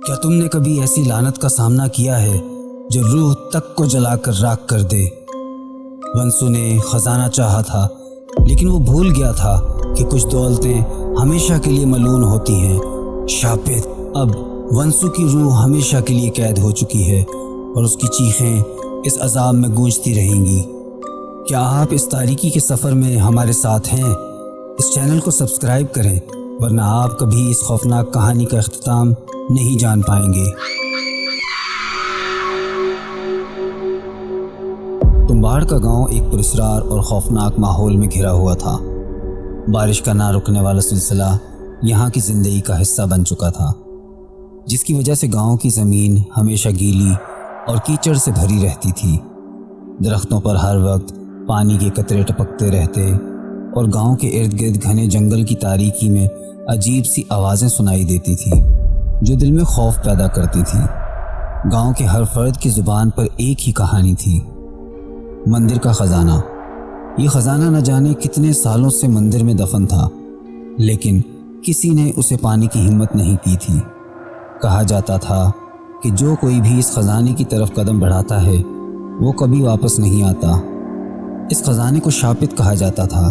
کیا تم نے کبھی ایسی لعنت کا سامنا کیا ہے جو روح تک کو جلا کر راکھ کر دے؟ ونسو نے خزانہ چاہا تھا، لیکن وہ بھول گیا تھا کہ کچھ دولتیں ہمیشہ کے لیے ملعون ہوتی ہیں۔ شاپت! اب ونسو کی روح ہمیشہ کے لیے قید ہو چکی ہے اور اس کی چیخیں اس عذاب میں گونجتی رہیں گی۔ کیا آپ اس تاریکی کے سفر میں ہمارے ساتھ ہیں؟ اس چینل کو سبسکرائب کریں، ورنہ آپ کبھی اس خوفناک کہانی کا اختتام نہیں جان پائیں گے۔ تمباڑ کا گاؤں ایک پراسرار اور خوفناک ماحول میں گھرا ہوا تھا۔ بارش کا نہ رکنے والا سلسلہ یہاں کی زندگی کا حصہ بن چکا تھا، جس کی وجہ سے گاؤں کی زمین ہمیشہ گیلی اور کیچڑ سے بھری رہتی تھی۔ درختوں پر ہر وقت پانی کے قطرے ٹپکتے رہتے اور گاؤں کے ارد گرد گھنے جنگل کی تاریکی میں عجیب سی آوازیں سنائی دیتی تھی جو دل میں خوف پیدا کرتی تھی۔ گاؤں کے ہر فرد کی زبان پر ایک ہی کہانی تھی: مندر کا خزانہ۔ یہ خزانہ نہ جانے کتنے سالوں سے مندر میں دفن تھا، لیکن کسی نے اسے پانے کی ہمت نہیں کی تھی۔ کہا جاتا تھا کہ جو کوئی بھی اس خزانے کی طرف قدم بڑھاتا ہے وہ کبھی واپس نہیں آتا۔ اس خزانے کو شاپت کہا جاتا تھا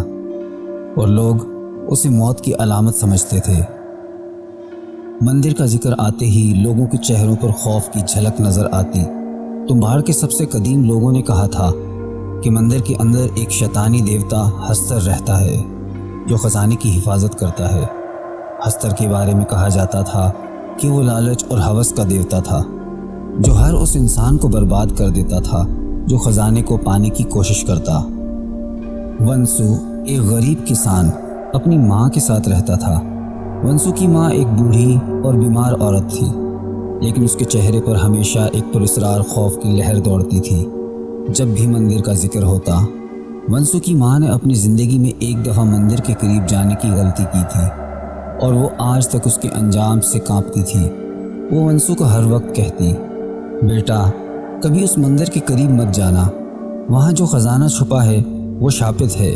اور لوگ اسے موت کی علامت سمجھتے تھے۔ مندر کا ذکر آتے ہی لوگوں کے چہروں پر خوف کی جھلک نظر آتی۔ تمباڑ کے سب سے قدیم لوگوں نے کہا تھا کہ مندر کے اندر ایک شیطانی دیوتا ہستر رہتا ہے جو خزانے کی حفاظت کرتا ہے۔ ہستر کے بارے میں کہا جاتا تھا کہ وہ لالچ اور ہوس کا دیوتا تھا جو ہر اس انسان کو برباد کر دیتا تھا جو خزانے کو پانے کی کوشش کرتا۔ ونسو ایک غریب کسان اپنی ماں کے ساتھ رہتا تھا۔ ونسو کی ماں ایک بوڑھی اور بیمار عورت تھی، لیکن اس کے چہرے پر ہمیشہ ایک پراسرار خوف کی لہر دوڑتی تھی۔ جب بھی مندر کا ذکر ہوتا، ونسو کی ماں نے اپنی زندگی میں ایک دفعہ مندر کے قریب جانے کی غلطی کی تھی اور وہ آج تک اس کے انجام سے کانپتی تھی۔ وہ ونسو کو ہر وقت کہتی: بیٹا، کبھی اس مندر کے قریب مت جانا، وہاں جو خزانہ چھپا ہے وہ شاپت ہے،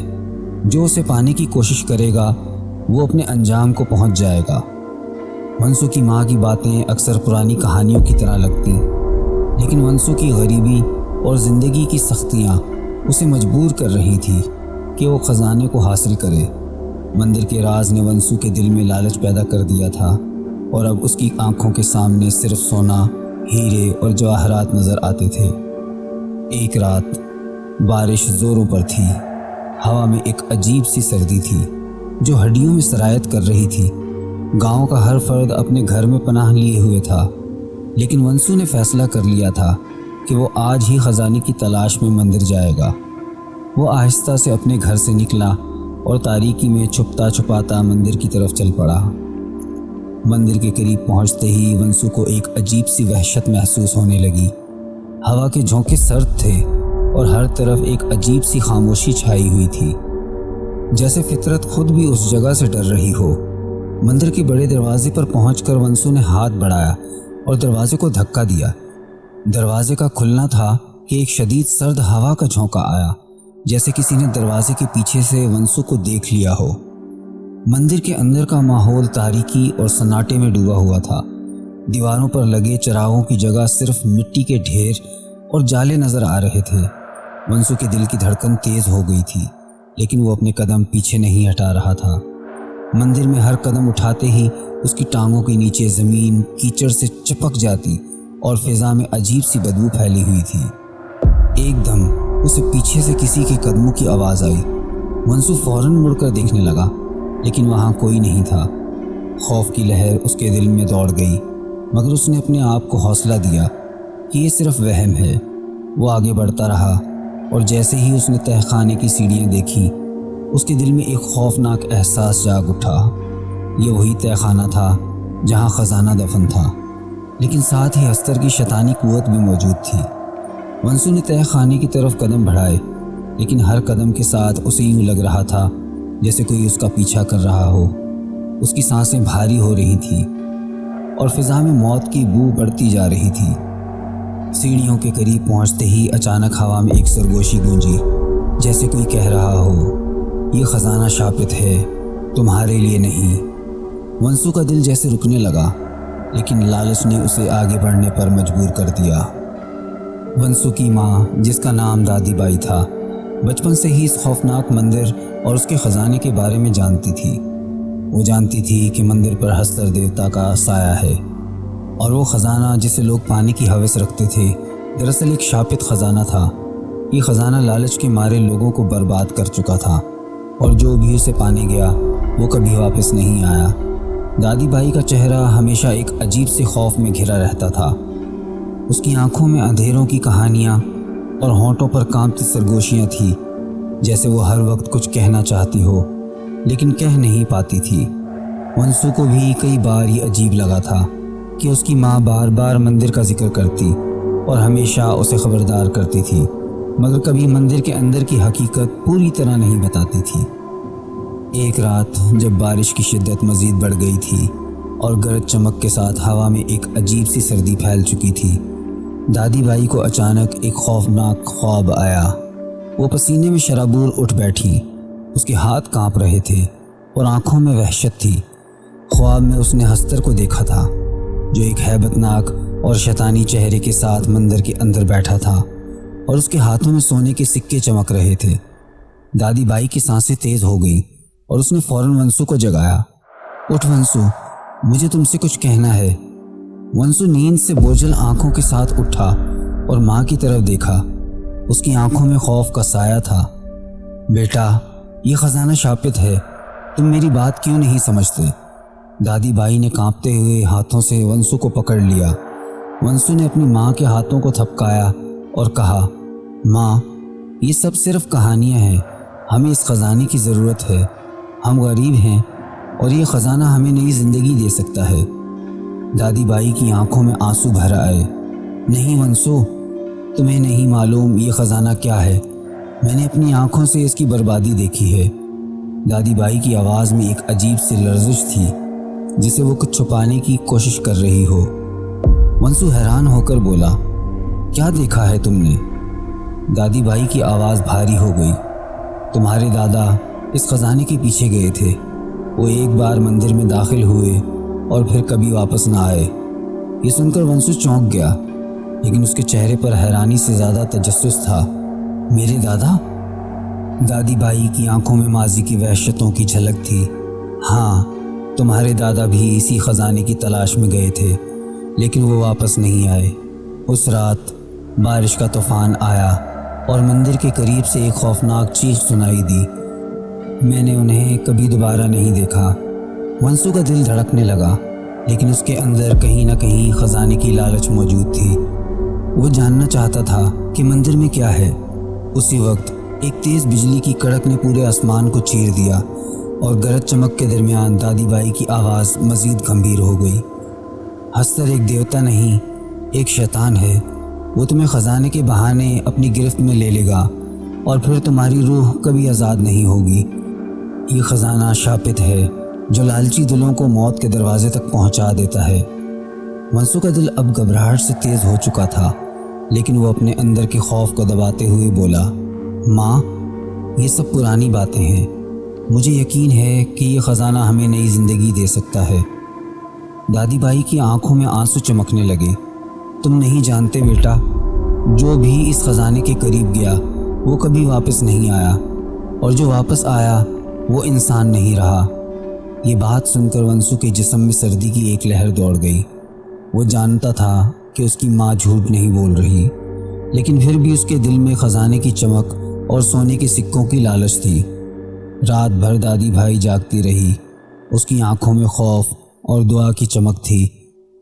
جو اسے پانے کی کوشش کرے گا وہ اپنے انجام کو پہنچ جائے گا۔ ونسو کی ماں کی باتیں اکثر پرانی کہانیوں کی طرح لگتی، لیکن ونسو کی غریبی اور زندگی کی سختیاں اسے مجبور کر رہی تھی کہ وہ خزانے کو حاصل کرے۔ مندر کے راز نے ونسو کے دل میں لالچ پیدا کر دیا تھا اور اب اس کی آنکھوں کے سامنے صرف سونا، ہیرے اور جواہرات نظر آتے تھے۔ ایک رات بارش زوروں پر تھی۔ ہوا میں ایک عجیب سی سردی تھی جو ہڈیوں میں سرایت کر رہی تھی۔ گاؤں کا ہر فرد اپنے گھر میں پناہ لیے ہوئے تھا، لیکن ونسو نے فیصلہ کر لیا تھا کہ وہ آج ہی خزانے کی تلاش میں مندر جائے گا۔ وہ آہستہ سے اپنے گھر سے نکلا اور تاریکی میں چھپتا چھپاتا مندر کی طرف چل پڑا۔ مندر کے قریب پہنچتے ہی ونسو کو ایک عجیب سی وحشت محسوس ہونے لگی۔ ہوا کے جھونکے سرد تھے اور ہر طرف ایک عجیب سی خاموشی چھائی ہوئی تھی، جیسے فطرت خود بھی اس جگہ سے ڈر رہی ہو۔ مندر کے بڑے دروازے پر پہنچ کر ونسو نے ہاتھ بڑھایا اور دروازے کو دھکا دیا۔ دروازے کا کھلنا تھا کہ ایک شدید سرد ہوا کا جھونکا آیا، جیسے کسی نے دروازے کے پیچھے سے ونسو کو دیکھ لیا ہو۔ مندر کے اندر کا ماحول تاریکی اور سناٹے میں ڈوبا ہوا تھا۔ دیواروں پر لگے چراغوں کی جگہ صرف مٹی کے ڈھیر اور جالے نظر آ رہے تھے۔ ونسو کے دل کی دھڑکن تیز ہو گئی تھی، لیکن وہ اپنے قدم پیچھے نہیں ہٹا رہا تھا۔ مندر میں ہر قدم اٹھاتے ہی اس کی ٹانگوں کے نیچے زمین کیچڑ سے چپک جاتی اور فضا میں عجیب سی بدبو پھیلی ہوئی تھی۔ ایک دم اسے پیچھے سے کسی کے قدموں کی آواز آئی۔ ونسو فوراً مڑ کر دیکھنے لگا، لیکن وہاں کوئی نہیں تھا۔ خوف کی لہر اس کے دل میں دوڑ گئی، مگر اس نے اپنے آپ کو حوصلہ دیا کہ یہ صرف وہم ہے۔ وہ آگے بڑھتا رہا اور جیسے ہی اس نے تہہ خانے کی سیڑھیاں دیکھیں، اس کے دل میں ایک خوفناک احساس جاگ اٹھا۔ یہ وہی تہہ خانہ تھا جہاں خزانہ دفن تھا، لیکن ساتھ ہی ہستر کی شیطانی قوت بھی موجود تھی۔ ونسو نے تہہ خانے کی طرف قدم بڑھائے، لیکن ہر قدم کے ساتھ اسے یوں لگ رہا تھا جیسے کوئی اس کا پیچھا کر رہا ہو۔ اس کی سانسیں بھاری ہو رہی تھیں اور فضا میں موت کی بو بڑھتی جا رہی تھی۔ سیڑھیوں کے قریب پہنچتے ہی اچانک ہوا میں ایک سرگوشی گونجی، جیسے کوئی کہہ رہا ہو، یہ خزانہ شاپت ہے، تمہارے لیے نہیں۔ ونسو کا دل جیسے رکنے لگا۔ لیکن لالچ نے اسے آگے بڑھنے پر مجبور کر دیا۔ ونسو کی ماں، جس کا نام دادی بائی تھا، بچپن سے ہی اس خوفناک مندر اور اس کے خزانے کے بارے میں جانتی تھی۔ وہ جانتی تھی کہ مندر پر ہستر دیوتا کا سایہ ہے، اور وہ خزانہ جسے لوگ پانے کی ہوس رکھتے تھے دراصل ایک شاپت خزانہ تھا۔ یہ خزانہ لالچ کے مارے لوگوں کو برباد کر چکا تھا، اور جو بھی اسے پانے گیا وہ کبھی واپس نہیں آیا۔ دادی بائی کا چہرہ ہمیشہ ایک عجیب سے خوف میں گھرا رہتا تھا۔ اس کی آنکھوں میں اندھیروں کی کہانیاں اور ہونٹوں پر کانپتی سرگوشیاں تھیں، جیسے وہ ہر وقت کچھ کہنا چاہتی ہو لیکن کہہ نہیں پاتی تھی۔ ونسو کو بھی کئی بار یہ عجیب لگا تھا کہ اس کی ماں بار بار مندر کا ذکر کرتی اور ہمیشہ اسے خبردار کرتی تھی، مگر کبھی مندر کے اندر کی حقیقت پوری طرح نہیں بتاتی تھی۔ ایک رات جب بارش کی شدت مزید بڑھ گئی تھی اور گرج چمک کے ساتھ ہوا میں ایک عجیب سی سردی پھیل چکی تھی، دادی بائی کو اچانک ایک خوفناک خواب آیا۔ وہ پسینے میں شرابور اٹھ بیٹھی، اس کے ہاتھ کانپ رہے تھے اور آنکھوں میں وحشت تھی۔ خواب میں اس نے ہستر کو دیکھا تھا، جو ایک ہیبت ناک اور شیطانی چہرے کے ساتھ مندر کے اندر بیٹھا تھا، اور اس کے ہاتھوں میں سونے کے سکے چمک رہے تھے۔ دادی بائی کی سانسیں تیز ہو گئیں اور اس نے فوراً ونسو کو جگایا۔ اٹھ ونسو، مجھے تم سے کچھ کہنا ہے۔ ونسو نیند سے بوجھل آنکھوں کے ساتھ اٹھا اور ماں کی طرف دیکھا۔ اس کی آنکھوں میں خوف کا سایہ تھا۔ بیٹا، یہ خزانہ شاپت ہے، تم میری بات کیوں نہیں سمجھتے؟ دادی بائی نے کانپتے ہوئے ہاتھوں سے ونسو کو پکڑ لیا۔ ونسو نے اپنی ماں کے ہاتھوں کو تھپکایا اور کہا، ماں، یہ سب صرف کہانیاں ہیں، ہمیں اس خزانے کی ضرورت ہے۔ ہم غریب ہیں اور یہ خزانہ ہمیں نئی زندگی دے سکتا ہے۔ دادی بائی کی آنکھوں میں آنسو بھر آئے۔ نہیں ونسو، تمہیں نہیں معلوم یہ خزانہ کیا ہے۔ میں نے اپنی آنکھوں سے اس کی بربادی دیکھی ہے۔ دادی بائی کی آواز میں ایک عجیب سی لرزش تھی، جسے وہ کچھ چھپانے کی کوشش کر رہی ہو۔ ونسو حیران ہو کر بولا، کیا دیکھا ہے تم نے؟ دادی بائی کی آواز بھاری ہو گئی۔ تمہارے دادا اس خزانے کے پیچھے گئے تھے۔ وہ ایک بار مندر میں داخل ہوئے اور پھر کبھی واپس نہ آئے۔ یہ سن کر ونسو چونک گیا، لیکن اس کے چہرے پر حیرانی سے زیادہ تجسس تھا۔ میرے دادا؟ دادی بائی کی آنکھوں میں ماضی کی وحشتوں کی جھلک تھی۔ ہاں، تمہارے دادا بھی اسی خزانے کی تلاش میں گئے تھے، لیکن وہ واپس نہیں آئے۔ اس رات بارش کا طوفان آیا اور مندر کے قریب سے ایک خوفناک چیخ سنائی دی۔ میں نے انہیں کبھی دوبارہ نہیں دیکھا۔ ونسو کا دل دھڑکنے لگا، لیکن اس کے اندر کہیں نہ کہیں خزانے کی لالچ موجود تھی۔ وہ جاننا چاہتا تھا کہ مندر میں کیا ہے۔ اسی وقت ایک تیز بجلی کی کڑک نے پورے آسمان کو چیر دیا، اور گرج چمک کے درمیان دادی بائی کی آواز مزید گمبھیر ہو گئی۔ ہستر ایک دیوتا نہیں، ایک شیطان ہے۔ وہ تمہیں خزانے کے بہانے اپنی گرفت میں لے لے گا، اور پھر تمہاری روح کبھی آزاد نہیں ہوگی۔ یہ خزانہ شاپت ہے، جو لالچی دلوں کو موت کے دروازے تک پہنچا دیتا ہے۔ ونسو کا دل اب گھبراہٹ سے تیز ہو چکا تھا، لیکن وہ اپنے اندر کے خوف کو دباتے ہوئے بولا، ماں، یہ سب پرانی باتیں ہیں۔ مجھے یقین ہے کہ یہ خزانہ ہمیں نئی زندگی دے سکتا ہے۔ دادی بائی کی آنکھوں میں آنسو چمکنے لگے۔ تم نہیں جانتے بیٹا، جو بھی اس خزانے کے قریب گیا وہ کبھی واپس نہیں آیا، اور جو واپس آیا وہ انسان نہیں رہا۔ یہ بات سن کر ونسو کے جسم میں سردی کی ایک لہر دوڑ گئی۔ وہ جانتا تھا کہ اس کی ماں جھوٹ نہیں بول رہی، لیکن پھر بھی اس کے دل میں خزانے کی چمک اور سونے کے سکوں کی لالچ تھی۔ رات بھر دادی بھائی جاگتی رہی۔ اس کی آنکھوں میں خوف اور دعا کی چمک تھی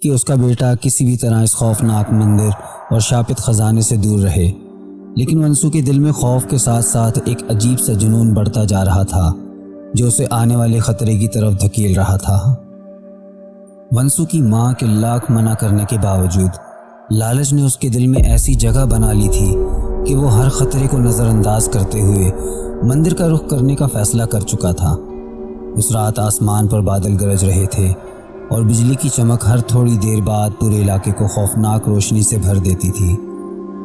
کہ اس کا بیٹا کسی بھی طرح اس خوفناک مندر اور شاپت خزانے سے دور رہے۔ لیکن ونسو کے دل میں خوف کے ساتھ ساتھ ایک عجیب سا جنون بڑھتا جا رہا تھا، جو اسے آنے والے خطرے کی طرف دھکیل رہا تھا۔ ونسو کی ماں کے لاکھ منع کرنے کے باوجود لالچ نے اس کے دل میں ایسی جگہ بنا لی تھی کہ وہ ہر خطرے کو نظر انداز کرتے ہوئے مندر کا رخ کرنے کا فیصلہ کر چکا تھا۔ اس رات آسمان پر بادل گرج رہے تھے، اور بجلی کی چمک ہر تھوڑی دیر بعد پورے علاقے کو خوفناک روشنی سے بھر دیتی تھی۔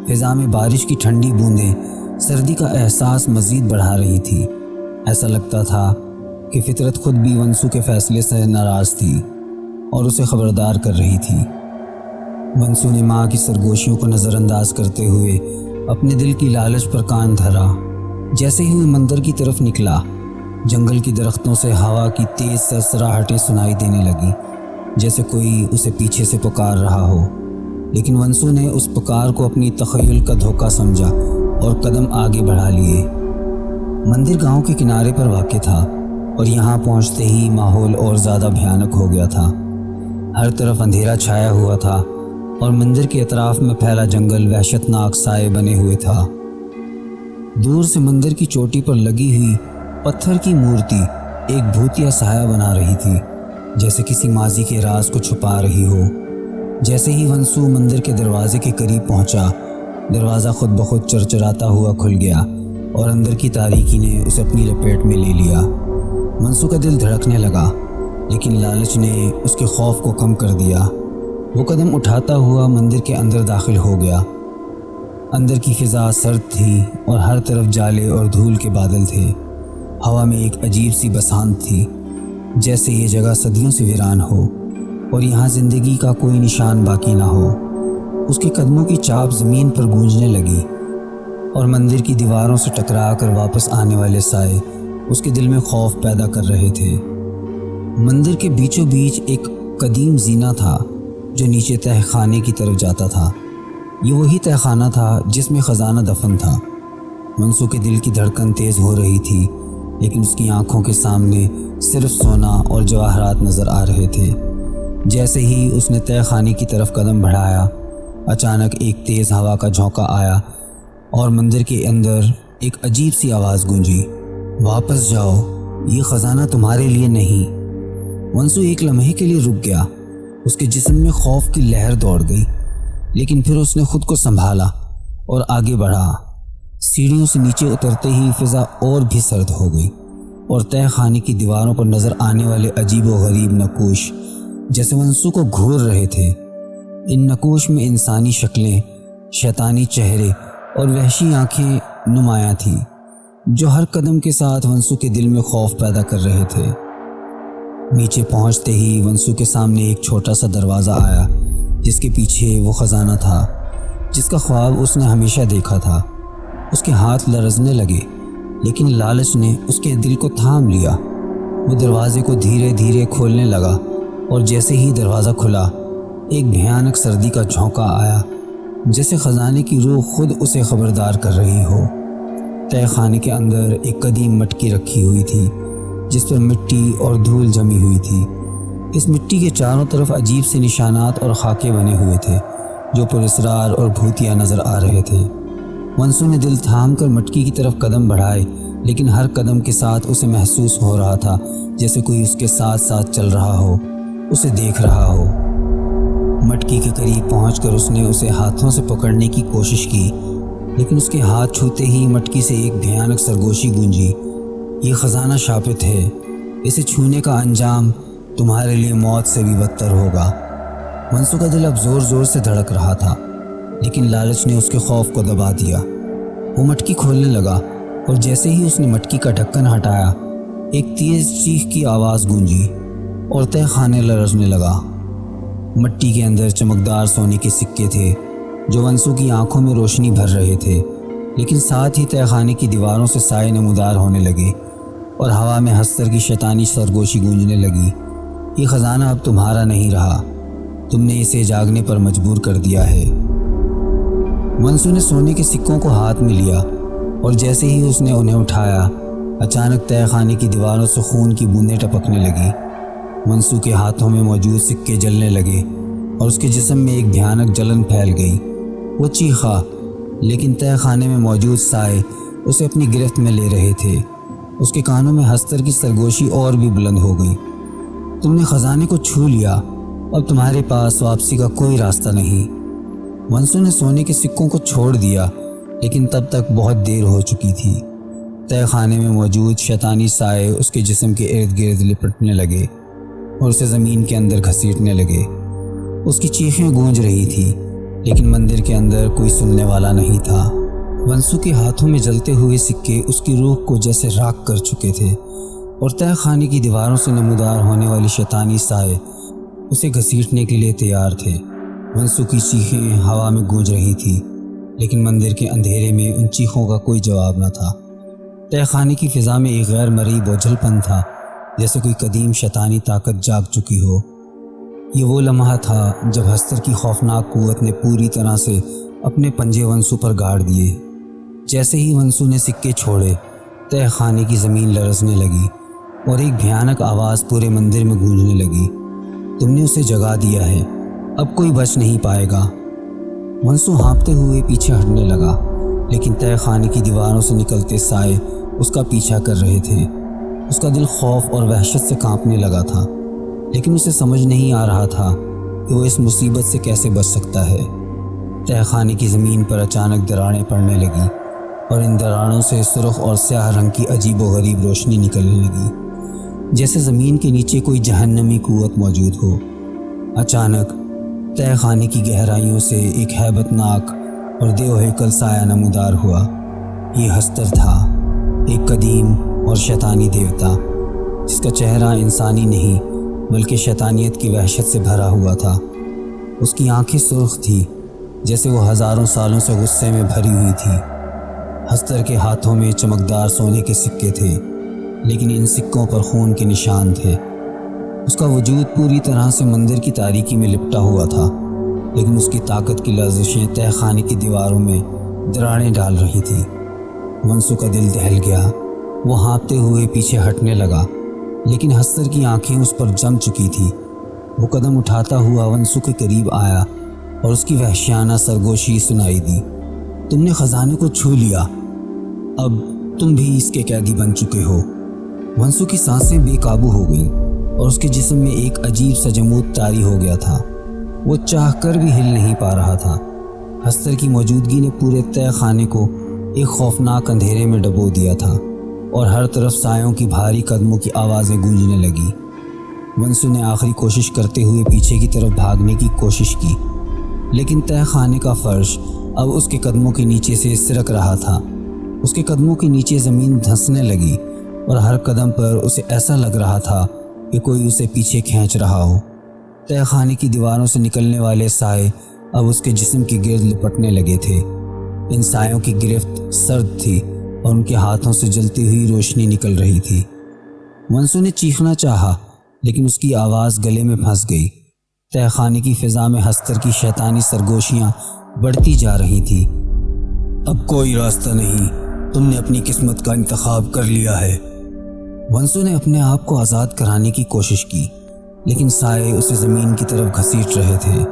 فضا میں بارش کی ٹھنڈی بوندیں سردی کا احساس مزید بڑھا رہی تھی۔ ایسا لگتا تھا کہ فطرت خود بھی ونسو کے فیصلے سے ناراض تھی۔ اور اسے خبردار کر رہی تھی۔ ونسو نے ماں کی سرگوشیوں کو نظر انداز کرتے ہوئے اپنے دل کی لالچ پر کان دھرا۔ جیسے ہی وہ مندر کی طرف نکلا، جنگل کی درختوں سے ہوا کی تیز سرسراہٹیں سنائی دینے لگی، جیسے کوئی اسے پیچھے سے پکار رہا ہو۔ لیکن ونسو نے اس پکار کو اپنی تخیل کا دھوکہ سمجھا اور قدم آگے بڑھا لیے۔ مندر گاؤں کے کنارے پر واقع تھا اور یہاں پہنچتے ہی ماحول اور زیادہ بھیانک ہو گیا تھا۔ ہر طرف اندھیرا چھایا ہوا تھا اور مندر کے اطراف میں پھیلا جنگل وحشتناک سائے بنے ہوئے تھا۔ دور سے مندر کی چوٹی پر لگی ہوئی پتھر کی مورتی ایک بھوتیا سایہ بنا رہی تھی، جیسے کسی ماضی کے راز کو چھپا رہی ہو۔ جیسے ہی ونسو مندر کے دروازے کے قریب پہنچا، دروازہ خود بخود چرچراتا ہوا کھل گیا اور اندر کی تاریکی نے اسے اپنی لپیٹ میں لے لیا۔ ونسو کا دل دھڑکنے لگا، لیکن لالچ نے اس کے خوف کو کم کر دیا۔ وہ قدم اٹھاتا ہوا مندر کے اندر داخل ہو گیا۔ اندر کی فضا سرد تھی اور ہر طرف جالے اور دھول کے بادل تھے۔ ہوا میں ایک عجیب سی بسانت تھی، جیسے یہ جگہ صدیوں سے ویران ہو اور یہاں زندگی کا کوئی نشان باقی نہ ہو۔ اس کے قدموں کی چاپ زمین پر گونجنے لگی اور مندر کی دیواروں سے ٹکرا کر واپس آنے والے سائے اس کے دل میں خوف پیدا کر رہے تھے۔ مندر کے بیچوں بیچ ایک قدیم زینہ تھا جو نیچے تہہ خانے کی طرف جاتا تھا۔ یہ وہی تہہ خانہ تھا جس میں خزانہ دفن تھا۔ ونسو کے دل کی دھڑکن تیز ہو رہی تھی، لیکن اس کی آنکھوں کے سامنے صرف سونا اور جواہرات نظر آ رہے تھے۔ جیسے ہی اس نے تہہ خانے کی طرف قدم بڑھایا، اچانک ایک تیز ہوا کا جھونکا آیا اور مندر کے اندر ایک عجیب سی آواز گونجی، واپس جاؤ، یہ خزانہ تمہارے لیے نہیں۔ ونسو ایک لمحے کے لیے رک گیا۔ اس کے جسم میں خوف کی لہر دوڑ گئی، لیکن پھر اس نے خود کو سنبھالا اور آگے بڑھا۔ سیڑھیوں سے نیچے اترتے ہی فضا اور بھی سرد ہو گئی اور تہہ خانے کی دیواروں پر نظر آنے والے عجیب و غریب نقوش جیسے ونسو کو گھور رہے تھے۔ ان نقوش میں انسانی شکلیں، شیطانی چہرے اور وحشی آنکھیں نمایاں تھیں، جو ہر قدم کے ساتھ ونسو کے دل میں خوف پیدا کر رہے تھے۔ نیچے پہنچتے ہی ونسو کے سامنے ایک چھوٹا سا دروازہ آیا، جس کے پیچھے وہ خزانہ تھا جس کا خواب اس نے ہمیشہ دیکھا تھا۔ اس کے ہاتھ لرزنے لگے، لیکن لالچ نے اس کے دل کو تھام لیا۔ وہ دروازے کو دھیرے دھیرے کھولنے لگا اور جیسے ہی دروازہ کھلا، ایک بھیانک سردی کا جھونکا آیا، جیسے خزانے کی روح خود اسے خبردار کر رہی ہو۔ تہہ خانے کے اندر ایک قدیم مٹکی رکھی ہوئی تھی، جس پر مٹی اور دھول جمی ہوئی تھی۔ اس مٹی کے چاروں طرف عجیب سے نشانات اور خاکے بنے ہوئے تھے، جو پراسرار اور بھوتیا نظر آ رہے تھے۔ ونسو نے دل تھام کر مٹکی کی طرف قدم بڑھائے، لیکن ہر قدم کے ساتھ اسے محسوس ہو رہا تھا جیسے کوئی اس کے ساتھ ساتھ چل رہا ہو، اسے دیکھ رہا ہو۔ مٹکی کے قریب پہنچ کر اس نے اسے ہاتھوں سے پکڑنے کی کوشش کی، لیکن اس کے ہاتھ چھوتے ہی مٹکی سے ایک بھیانک سرگوشی گونجی، یہ خزانہ شاپت ہے، اسے چھونے کا انجام تمہارے لیے موت سے بھی بدتر ہوگا۔ ونسو کا دل اب زور زور سے دھڑک رہا تھا، لیکن لالچ نے اس کے خوف کو دبا دیا۔ وہ مٹکی کھولنے لگا اور جیسے ہی اس نے مٹکی کا ڈھکن ہٹایا، ایک تیز چیخ کی آواز گونجی اور تہہ خانے لرزنے لگا۔ مٹی کے اندر چمکدار سونے کے سکے تھے جو ونسو کی آنکھوں میں روشنی بھر رہے تھے، لیکن ساتھ ہی تہہ خانے کی دیواروں سے سائے نمودار ہونے لگے اور ہوا میں ہستر کی شیطانی سرگوشی گونجنے لگی۔ یہ خزانہ اب تمہارا نہیں رہا، تم نے اسے جاگنے پر مجبور کر دیا ہے۔ ونسو نے سونے کے سکوں کو ہاتھ میں لیا اور جیسے ہی اس نے انہیں اٹھایا، اچانک تہہ خانے کی دیواروں سے خون کی بوندیں ٹپکنے لگیں۔ ونسو کے ہاتھوں میں موجود سکے جلنے لگے اور اس کے جسم میں ایک بھیانک جلن پھیل گئی۔ وہ چیخا، لیکن تہہ خانے میں موجود سائے اسے اپنی گرفت میں لے رہے تھے۔ اس کے کانوں میں ہستر کی سرگوشی اور بھی بلند ہو گئی۔ تم نے خزانے کو چھو لیا، اب تمہارے پاس واپسی کا کوئی راستہ نہیں۔ ونسو نے سونے کے سکوں کو چھوڑ دیا، لیکن تب تک بہت دیر ہو چکی تھی۔ تہہ خانے میں موجود شیطانی سائے اس کے جسم کے ارد گرد لپٹنے لگے اور اسے زمین کے اندر گھسیٹنے لگے۔ اس کی چیخیں گونج رہی تھی، لیکن مندر کے اندر کوئی سننے والا نہیں تھا۔ ونسو کے ہاتھوں میں جلتے ہوئے سکے اس کی روح کو جیسے راکھ کر چکے تھے اور تہہ خانے کی دیواروں سے نمودار ہونے والی شیطانی سائے اسے گھسیٹنے کے لیے تیار تھے۔ ونسو کی چیخیں ہوا میں گونج رہی تھیں، لیکن مندر کے اندھیرے میں ان چیخوں کا کوئی جواب نہ تھا۔ تہہ خانے کی فضا میں ایک غیر مرئی بوجھل پن تھا، جیسے کوئی قدیم شیطانی طاقت جاگ چکی ہو۔ یہ وہ لمحہ تھا جب ہستر کی خوفناک قوت نے پوری طرح سے اپنے پنجے ونسو پر گاڑ دیے۔ جیسے ہی ونسو نے سکے چھوڑے، تہہ خانے کی زمین لرزنے لگی اور ایک بھیانک آواز پورے مندر میں گونجنے لگی، تم نے اسے جگا دیا ہے، اب کوئی بچ نہیں پائے گا۔ ونسو ہانپتے ہوئے پیچھے ہٹنے لگا، لیکن تہہ خانے کی دیواروں سے نکلتے سائے اس کا پیچھا کر رہے تھے۔ اس کا دل خوف اور وحشت سے کانپنے لگا تھا، لیکن اسے سمجھ نہیں آ رہا تھا کہ وہ اس مصیبت سے کیسے بچ سکتا ہے۔ تہہ خانے کی زمین پر اچانک دراڑیں پڑنے لگیں اور ان دراڑوں سے سرخ اور سیاہ رنگ کی عجیب و غریب روشنی نکلنے لگی، جیسے زمین کے نیچے کوئی جہنمی قوت موجود ہو۔ اچانک تہہ خانے کی گہرائیوں سے ایک ہیبت ناک اور دیو ہیکل سایہ نمودار ہوا۔ یہ ہستر تھا، ایک قدیم اور شیطانی دیوتا، جس کا چہرہ انسانی نہیں بلکہ شیطانیت کی وحشت سے بھرا ہوا تھا۔ اس کی آنکھیں سرخ تھیں، جیسے وہ ہزاروں سالوں سے غصے میں بھری ہوئی تھی۔ ہستر کے ہاتھوں میں چمکدار سونے کے سکے تھے، لیکن ان سکوں پر خون کے نشان تھے۔ اس کا وجود پوری طرح سے مندر کی تاریکی میں لپٹا ہوا تھا، لیکن اس کی طاقت کی لرزشیں تہہ خانے کی دیواروں میں دراڑیں ڈال رہی تھیں۔ ونسو کا دل دہل گیا، وہ ہانپتے ہوئے پیچھے ہٹنے لگا، لیکن ہستر کی آنکھیں اس پر جم چکی تھیں۔ وہ قدم اٹھاتا ہوا ونسو کے قریب آیا اور اس کی وحشیانہ سرگوشی سنائی دی، تم نے خزانے کو چھو لیا، اب تم بھی اس کے قیدی بن چکے ہو۔ ونسو کی سانسیں بے قابو ہو گئیں اور اس کے جسم میں ایک عجیب سا جمود طاری ہو گیا تھا۔ وہ چاہ کر بھی ہل نہیں پا رہا تھا۔ ہستر کی موجودگی نے پورے تہہ خانے کو ایک خوفناک اندھیرے میں ڈبو دیا تھا اور ہر طرف سایوں کی بھاری قدموں کی آوازیں گونجنے لگیں۔ ونسو نے آخری کوشش کرتے ہوئے پیچھے کی طرف بھاگنے کی کوشش کی، لیکن تہہ خانے کا فرش اب اس کے قدموں کے نیچے سے سرک رہا تھا۔ اس کے قدموں کے نیچے زمین دھنسنے لگی اور ہر قدم پر اسے ایسا لگ رہا تھا کہ کوئی اسے پیچھے کھینچ رہا ہو۔ تہہ خانے کی دیواروں سے نکلنے والے سائے اب اس کے جسم کے گرد لپٹنے لگے تھے۔ ان سایوں کی گرفت سرد تھی اور ان کے ہاتھوں سے جلتی ہوئی روشنی نکل رہی تھی۔ ونسو نے چیخنا چاہا، لیکن اس کی آواز گلے میں پھنس گئی۔ تہہ خانے کی فضا میں ہستر کی شیطانی سرگوشیاں بڑھتی جا رہی تھیں۔ اب کوئی راستہ نہیں، تم نے اپنی قسمت کا انتخاب کر لیا ہے۔ ونسو نے اپنے آپ کو آزاد کرانے کی کوشش کی، لیکن سائے اسے زمین کی طرف گھسیٹ رہے تھے۔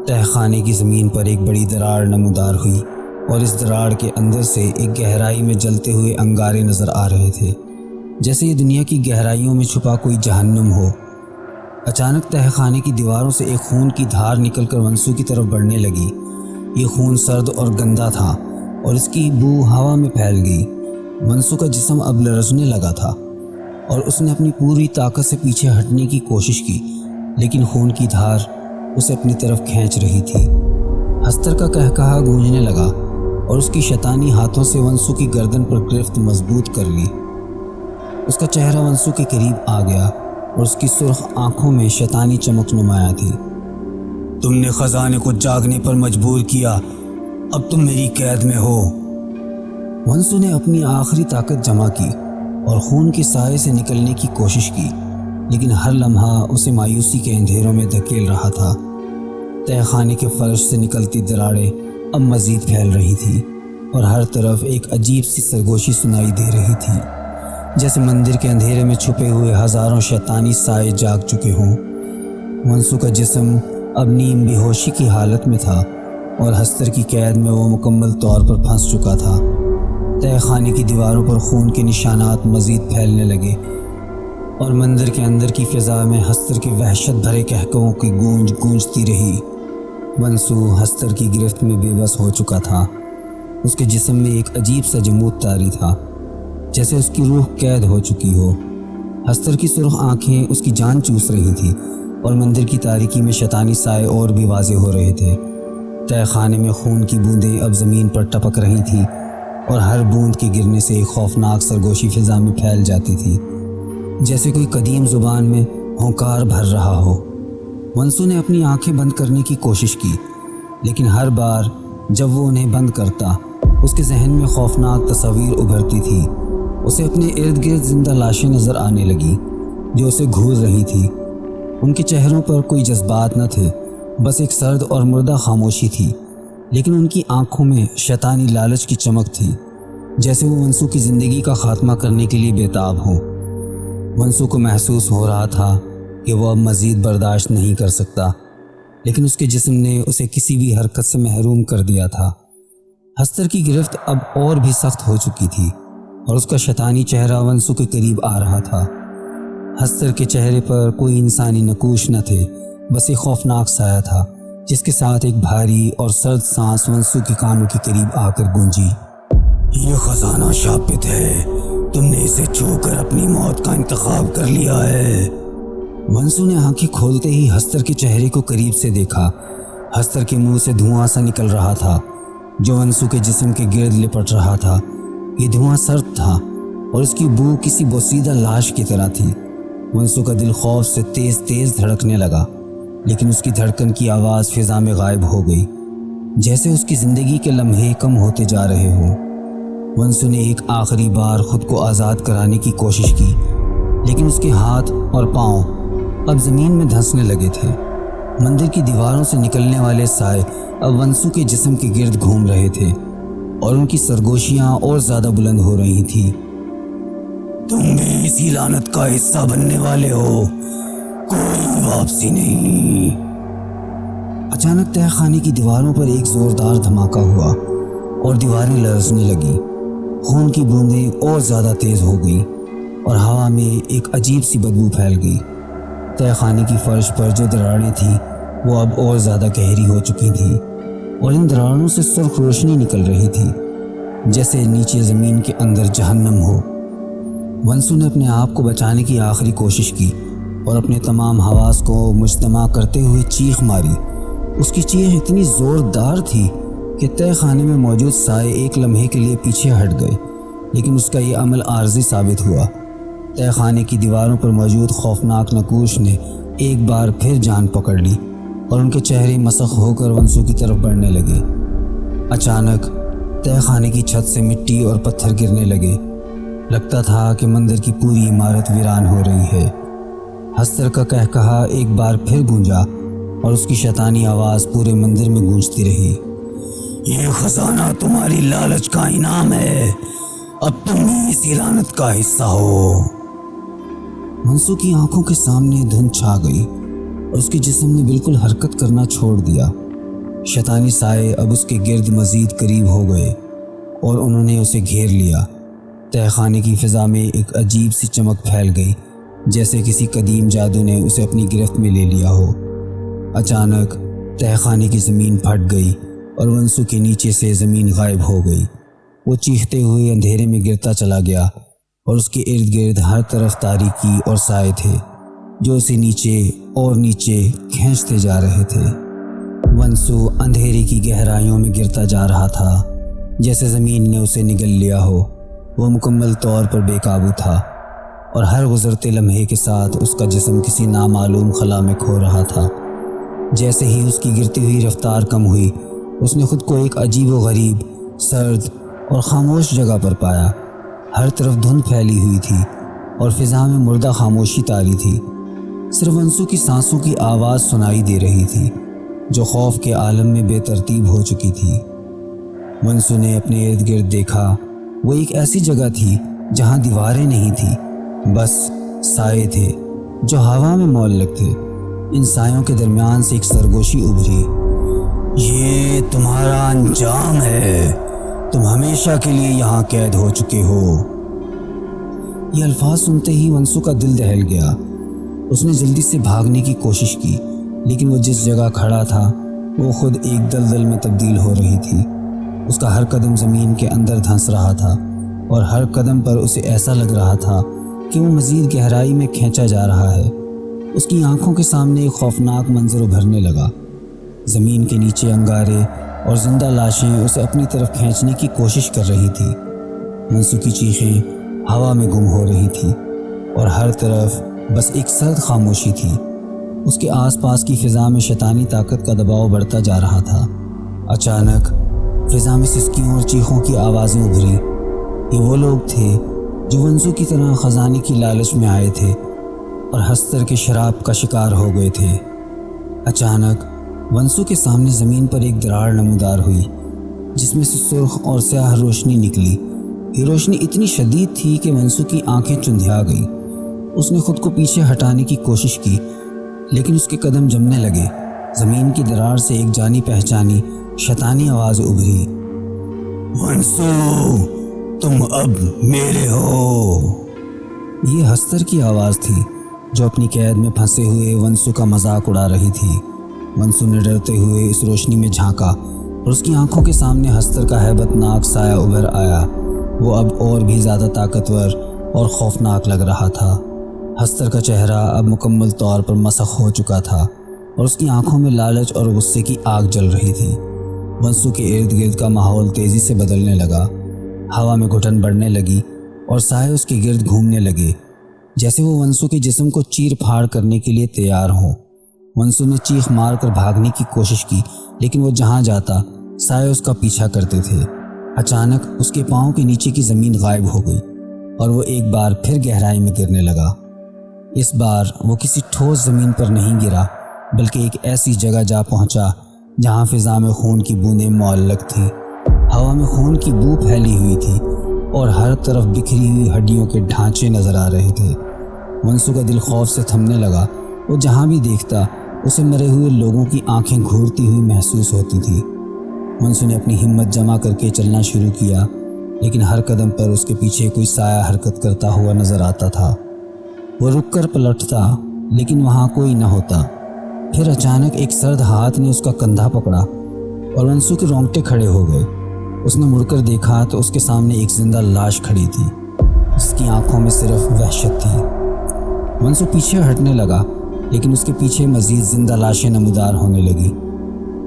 تہہ خانے کی زمین پر ایک بڑی دراڑ نمودار ہوئی اور اس دراڑ کے اندر سے ایک گہرائی میں جلتے ہوئے انگارے نظر آ رہے تھے، جیسے یہ دنیا کی گہرائیوں میں چھپا کوئی جہنم ہو۔ اچانک تہہ خانے کی دیواروں سے ایک خون کی دھار نکل کر ونسو کی طرف بڑھنے لگی۔ یہ خون سرد اور گندا تھا اور اس کی بو ہوا میں پھیل گئی۔ ونسو کا جسم اب لرزنے لگا تھا اور اس نے اپنی پوری طاقت سے پیچھے ہٹنے کی کوشش کی، لیکن خون کی دھار اسے اپنی طرف کھینچ رہی تھی۔ ہستر کا قہقہا گونجنے لگا اور اس کی شیطانی ہاتھوں سے ونسو کی گردن پر گرفت مضبوط کر لی۔ اس کا چہرہ ونسو کے قریب آ گیا اور اس کی سرخ آنکھوں میں شیطانی چمک نمایاں تھی۔ تم نے خزانے کو جاگنے پر مجبور کیا، اب تم میری قید میں ہو۔ ونسو نے اپنی آخری طاقت جمع کی اور خون کے سائے سے نکلنے کی کوشش کی، لیکن ہر لمحہ اسے مایوسی کے اندھیروں میں دھکیل رہا تھا۔ تہہ خانے کے فرش سے نکلتی دراڑیں اب مزید پھیل رہی تھیں اور ہر طرف ایک عجیب سی سرگوشی سنائی دے رہی تھی، جیسے مندر کے اندھیرے میں چھپے ہوئے ہزاروں شیطانی سائے جاگ چکے ہوں۔ ونسو کا جسم اب نیم بے ہوشی کی حالت میں تھا اور ہستر کی قید میں وہ مکمل طور پر پھنس چکا تھا۔ تہہ خانے کی دیواروں پر خون کے نشانات مزید پھیلنے لگے اور مندر کے اندر کی فضا میں ہستر کے وحشت بھرے قہقہوں کی گونج گونجتی رہی۔ ونسو ہستر کی گرفت میں بے بس ہو چکا تھا۔ اس کے جسم میں ایک عجیب سا جمود طاری تھا، جیسے اس کی روح قید ہو چکی ہو۔ ہستر کی سرخ آنکھیں اس کی جان چوس رہی تھی اور مندر کی تاریکی میں شیطانی سائے اور بھی واضح ہو رہے تھے۔ تہہ خانے میں خون کی بوندیں اب زمین پر ٹپک رہی تھیں اور ہر بوند کے گرنے سے ایک خوفناک سرگوشی فضا میں پھیل جاتی تھی، جیسے کوئی قدیم زبان میں ہونکار بھر رہا ہو۔ ونسو نے اپنی آنکھیں بند کرنے کی کوشش کی، لیکن ہر بار جب وہ انہیں بند کرتا اس کے ذہن میں خوفناک تصاویر ابھرتی تھی۔ اسے اپنے ارد گرد زندہ لاشیں نظر آنے لگیں جو اسے گھور رہی تھی۔ ان کے چہروں پر کوئی جذبات نہ تھے، بس ایک سرد اور مردہ خاموشی تھی، لیکن ان کی آنکھوں میں شیطانی لالچ کی چمک تھی، جیسے وہ ونسو کی زندگی کا خاتمہ کرنے کے لیے بےتاب ہوں۔ ونسو کو محسوس ہو رہا تھا کہ وہ اب مزید برداشت نہیں کر سکتا، لیکن اس کے جسم نے اسے کسی بھی حرکت سے محروم کر دیا تھا۔ ہستر کی گرفت اب اور بھی سخت ہو چکی تھی اور اس کا شیطانی چہرہ ونسو کے قریب آ رہا تھا۔ ہستر کے چہرے پر کوئی انسانی نقوش نہ تھے، بس ایک خوفناک سایہ تھا جس کے ساتھ ایک بھاری اور سرد سانس ونسو کے کانوں کے قریب آ کر گونجی۔ یہ خزانہ شاپت ہے، تم نے اسے چھو کر اپنی موت کا انتخاب کر لیا ہے۔ ونسو نے آنکھیں کھولتے ہی ہستر کے چہرے کو قریب سے دیکھا۔ ہستر کے منہ سے دھواں سا نکل رہا تھا جو ونسو کے جسم کے گرد لپٹ رہا تھا۔ یہ دھواں سرد تھا اور اس کی بو کسی بوسیدہ لاش کی طرح تھی۔ ونسو کا دل خوف سے تیز تیز دھڑکنے لگا، لیکن اس کی دھڑکن کی آواز فضا میں غائب ہو گئی، جیسے اس کی زندگی کے لمحے کم ہوتے جا رہے ہوں۔ ونسو نے ایک آخری بار خود کو آزاد کرانے کی کوشش کی، لیکن اس کے ہاتھ اور پاؤں اب زمین میں دھنسنے لگے تھے۔ مندر کی دیواروں سے نکلنے والے سائے اب ونسو کے جسم کے گرد گھوم رہے تھے اور ان کی سرگوشیاں اور زیادہ بلند ہو رہی تھیں۔ تم بھی اسی لعنت کا حصہ بننے والے ہو، کوئی واپسی نہیں۔ اچانک تہہ خانے کی دیواروں پر ایک زوردار دھماکہ ہوا اور دیواریں لرزنے لگیں۔ خون کی بوندیں اور زیادہ تیز ہو گئیں اور ہوا میں ایک عجیب سی بدبو پھیل گئی۔ تہہ خانے کی فرش پر جو دراڑیں تھیں وہ اب اور زیادہ گہری ہو چکی تھیں اور ان دراڑوں سے سرخ روشنی نکل رہی تھی، جیسے نیچے زمین کے اندر جہنم ہو۔ ونسو نے اپنے آپ کو بچانے کی آخری کوشش کی اور اپنے تمام حواس کو مجتمع کرتے ہوئے چیخ ماری۔ اس کی چیخ اتنی زوردار تھی کہ تہہ خانے میں موجود سائے ایک لمحے کے لیے پیچھے ہٹ گئے، لیکن اس کا یہ عمل عارضی ثابت ہوا۔ تہہ خانے کی دیواروں پر موجود خوفناک نقوش نے ایک بار پھر جان پکڑ لی اور ان کے چہرے مسخ ہو کر ونسو کی طرف بڑھنے لگے۔ اچانک تہہ خانے کی چھت سے مٹی اور پتھر گرنے لگے۔ لگتا تھا کہ مندر کی پوری عمارت ویران ہو رہی ہے۔ ہستر کا قہقہا ایک بار پھر گونجا اور اس کی شیطانی آواز پورے مندر میں گونجتی رہی۔ یہ خزانہ تمہاری لالچ کا انعام ہے، اب تم بھی اسی لعنت کا حصہ ہو۔ ونسو کی آنکھوں کے سامنے دھند چھا گئی اور اس کے جسم نے بالکل حرکت کرنا چھوڑ دیا۔ شیطانی سائے اب اس کے گرد مزید قریب ہو گئے اور انہوں نے اسے گھیر لیا۔ تہہ خانے کی فضا میں ایک عجیب سی چمک پھیل گئی، جیسے کسی قدیم جادو نے اسے اپنی گرفت میں لے لیا ہو۔ اچانک تہہ خانے کی زمین پھٹ گئی اور ونسو کے نیچے سے زمین غائب ہو گئی۔ وہ چیختے ہوئے اندھیرے میں گرتا چلا گیا اور اس کے ارد گرد ہر طرف تاریکی اور سائے تھے جو اسے نیچے اور نیچے کھینچتے جا رہے تھے۔ ونسو اندھیرے کی گہرائیوں میں گرتا جا رہا تھا، جیسے زمین نے اسے نگل لیا ہو۔ وہ مکمل طور پر بے قابو تھا اور ہر گزرتے لمحے کے ساتھ اس کا جسم کسی نامعلوم خلا میں کھو رہا تھا۔ جیسے ہی اس کی گرتی ہوئی رفتار کم ہوئی، اس نے خود کو ایک عجیب و غریب، سرد اور خاموش جگہ پر پایا۔ ہر طرف دھند پھیلی ہوئی تھی اور فضا میں مردہ خاموشی طاری تھی۔ صرف ونسو کی سانسوں کی آواز سنائی دے رہی تھی جو خوف کے عالم میں بے ترتیب ہو چکی تھی۔ ونسو نے اپنے ارد گرد دیکھا۔ وہ ایک ایسی جگہ تھی جہاں دیواریں نہیں تھیں، بس سائے تھے جو ہوا میں معلق تھے۔ ان سایوں کے درمیان سے ایک سرگوشی ابھری۔ یہ تمہارا انجام ہے، تم ہمیشہ کے لیے یہاں قید ہو چکے ہو۔ یہ الفاظ سنتے ہی ونسو کا دل دہل گیا۔ اس نے جلدی سے بھاگنے کی کوشش کی، لیکن وہ جس جگہ کھڑا تھا وہ خود ایک دلدل میں تبدیل ہو رہی تھی۔ اس کا ہر قدم زمین کے اندر دھنس رہا تھا اور ہر قدم پر اسے ایسا لگ رہا تھا کہ وہ مزید گہرائی میں کھینچا جا رہا ہے۔ اس کی آنکھوں کے سامنے ایک خوفناک منظر ابھرنے لگا۔ زمین کے نیچے انگارے اور زندہ لاشیں اسے اپنی طرف کھینچنے کی کوشش کر رہی تھی۔ ونسو کی چیخیں ہوا میں گم ہو رہی تھی اور ہر طرف بس ایک سرد خاموشی تھی۔ اس کے آس پاس کی فضا میں شیطانی طاقت کا دباؤ بڑھتا جا رہا تھا۔ اچانک فضا میں سسکیوں اور چیخوں کی آوازیں ابھری۔ یہ وہ لوگ تھے جو ونسو کی طرح خزانے کی لالچ میں آئے تھے اور ہستر کے شراب کا شکار ہو گئے تھے۔ اچانک ونسو کے سامنے زمین پر ایک دراڑ نمودار ہوئی جس میں سے سرخ اور سیاہ روشنی نکلی۔ یہ روشنی اتنی شدید تھی کہ ونسو کی آنکھیں چندھیا گئیں۔ اس نے خود کو پیچھے ہٹانے کی کوشش کی لیکن اس کے قدم جمنے لگے۔ زمین کی دراڑ سے ایک جانی پہچانی شیطانی آواز ابھری، ونسو تم اب میرے ہو۔ یہ ہستر کی آواز تھی جو اپنی قید میں پھنسے ہوئے ونسو کا مذاق اڑا رہی تھی۔ ونسو نے ڈرتے ہوئے اس روشنی میں جھانکا اور اس کی آنکھوں کے سامنے ہستر کا ہیبت ناک سایہ ابھر آیا۔ وہ اب اور بھی زیادہ طاقتور اور خوفناک لگ رہا تھا۔ ہستر کا چہرہ اب مکمل طور پر مسخ ہو چکا تھا اور اس کی آنکھوں میں لالچ اور غصے کی آگ جل رہی تھی۔ ونسو کے ارد گرد کا ماحول تیزی سے بدلنے لگا۔ ہوا میں گھٹن بڑھنے لگی اور سائے اس کے گرد گھومنے لگے جیسے وہ ونسو کے جسم کو چیر پھاڑ کرنے کے لیے تیار ہوں۔ ونسو نے چیخ مار کر بھاگنے کی کوشش کی لیکن وہ جہاں جاتا سائے اس کا پیچھا کرتے تھے۔ اچانک اس کے پاؤں کے نیچے کی زمین غائب ہو گئی اور وہ ایک بار پھر گہرائی میں گرنے لگا۔ اس بار وہ کسی ٹھوس زمین پر نہیں گرا بلکہ ایک ایسی جگہ جا پہنچا جہاں فضا میں خون کی بوندیں معلق تھیں۔ ہوا میں خون کی بو پھیلی ہوئی تھی اور ہر طرف بکھری ہوئی ہڈیوں کے ڈھانچے نظر آ رہے تھے۔ ونسو کا دل خوف سے تھمنے لگا۔ وہ جہاں بھی دیکھتا اسے مرے ہوئے لوگوں کی آنکھیں گھورتی ہوئی محسوس ہوتی تھی۔ ونسو نے اپنی ہمت جمع کر کے چلنا شروع کیا لیکن ہر قدم پر اس کے پیچھے کوئی سایہ حرکت کرتا ہوا نظر آتا تھا۔ وہ رک کر پلٹتا لیکن وہاں کوئی نہ ہوتا۔ پھر اچانک ایک سرد ہاتھ نے اس کا کندھا پکڑا اور ونسو کے رونگٹے کھڑے ہو گئے۔ اس نے مڑ کر دیکھا تو اس کے سامنے ایک زندہ لاش کھڑی تھی جس کی آنکھوں میں صرف وحشت تھی۔ ونسو پیچھے ہٹنے لگا لیکن اس کے پیچھے مزید زندہ لاشیں نمودار ہونے لگی۔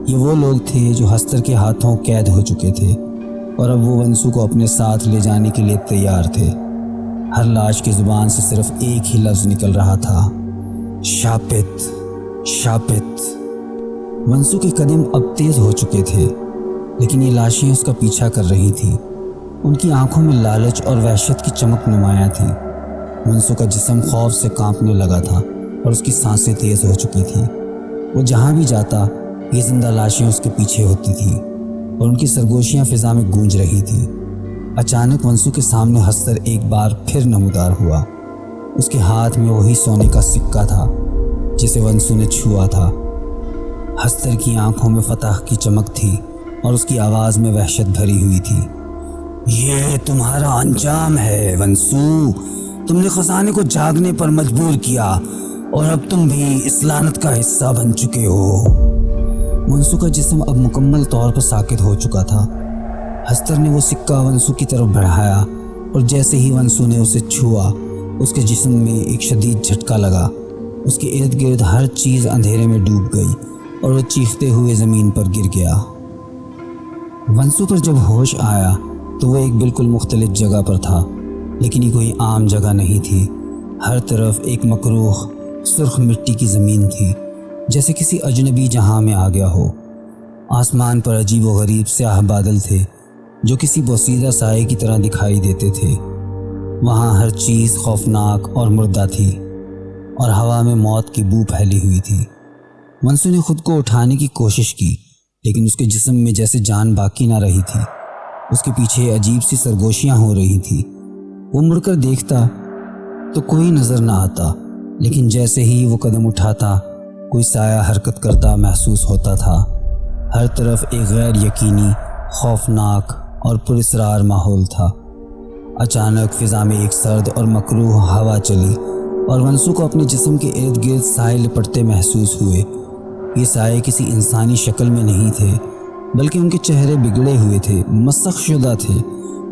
یہ وہ لوگ تھے جو ہستر کے ہاتھوں قید ہو چکے تھے اور اب وہ ونسو کو اپنے ساتھ لے جانے کے لیے تیار تھے۔ ہر لاش کی زبان سے صرف ایک ہی لفظ نکل رہا تھا، شاپت شاپت۔ ونسو کے قدم اب تیز ہو چکے تھے لیکن یہ لاشیں اس کا پیچھا کر رہی تھیں۔ ان کی آنکھوں میں لالچ اور وحشت کی چمک نمایاں تھی۔ ونسو کا جسم خوف سے کانپنے لگا تھا اور اس کی سانسیں تیز ہو چکی تھیں۔ وہ جہاں بھی جاتا یہ زندہ لاشیں اس کے پیچھے ہوتی تھیں اور ان کی سرگوشیاں فضا میں گونج رہی تھیں۔ اچانک ونسو کے سامنے ہستر ایک بار پھر نمودار ہوا۔ اس کے ہاتھ میں وہی سونے کا سکہ تھا جسے ونسو نے چھوا تھا۔ ہستر کی آنکھوں میں فتح کی چمک تھی اور اس کی آواز میں وحشت بھری ہوئی تھی، یہ تمہارا انجام ہے ونسو۔ تم نے خزانے کو جاگنے پر مجبور کیا اور اب تم بھی اس لعنت کا حصہ بن چکے ہو۔ ونسو کا جسم اب مکمل طور پر ساکت ہو چکا تھا۔ ہستر نے وہ سکہ ونسو کی طرف بڑھایا اور جیسے ہی ونسو نے اسے چھوا اس کے جسم میں ایک شدید جھٹکا لگا۔ اس کے ارد گرد ہر چیز اندھیرے میں ڈوب گئی اور وہ چیختے ہوئے زمین پر گر گیا۔ ونسو پر جب ہوش آیا تو وہ ایک بالکل مختلف جگہ پر تھا لیکن یہ کوئی عام جگہ نہیں تھی۔ ہر طرف ایک مکروہ سرخ مٹی کی زمین تھی جیسے کسی اجنبی جہاں میں آ گیا ہو۔ آسمان پر عجیب و غریب سیاہ بادل تھے جو کسی بوسیدہ سائے کی طرح دکھائی دیتے تھے۔ وہاں ہر چیز خوفناک اور مردہ تھی اور ہوا میں موت کی بو پھیلی ہوئی تھی۔ ونسو نے خود کو اٹھانے کی کوشش کی لیکن اس کے جسم میں جیسے جان باقی نہ رہی تھی۔ اس کے پیچھے عجیب سی سرگوشیاں ہو رہی تھیں۔ وہ مڑ کر دیکھتا تو کوئی نظر نہ آتا لیکن جیسے ہی وہ قدم اٹھاتا کوئی سایہ حرکت کرتا محسوس ہوتا تھا۔ ہر طرف ایک غیر یقینی، خوفناک اور پراسرار ماحول تھا۔ اچانک فضا میں ایک سرد اور مکروہ ہوا چلی اور ونسو کو اپنے جسم کے ارد گرد سائے لپٹتے محسوس ہوئے۔ یہ سائے کسی انسانی شکل میں نہیں تھے بلکہ ان کے چہرے بگڑے ہوئے تھے، مسخ شدہ تھے،